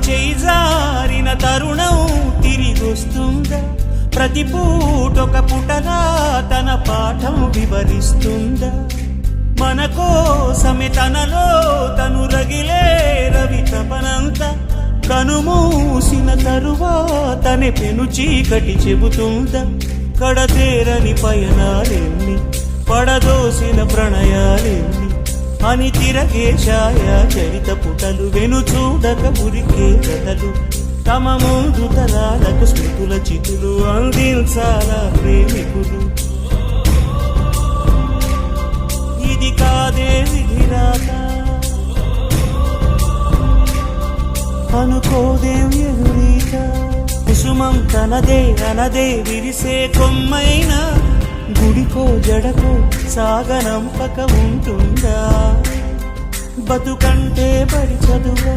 చేయి జారిన తరుణం తిరిగొస్తుందా? ప్రతి పూటొక పుటలా తన పాఠం వివరిస్తుందా? మన కోసమే తనలో తను రగిలే రవి తపనంత కనుమూసిన తరువాతనే పెను చీకటి చెబుతుందా? కడతేరని పయనాలెన్ని పడదోసిన ప్రణయాలెన్ని అని తిరగే ఛాయా చరిత పుటలు వెను చూడక ఉరికే కథలు తమ ముందు తరాలకు స్మృతుల చితులు అందించాలా ప్రేమికులు. ఇది కాదే విధిరాత అనుకోదేం ఎదురీత కుసుమం తనదే అనదే విరిసే కొమ్మైనా గుడికో జడకో సాగనంపక ఉంటుందా? బతుకంటే బడి చదువా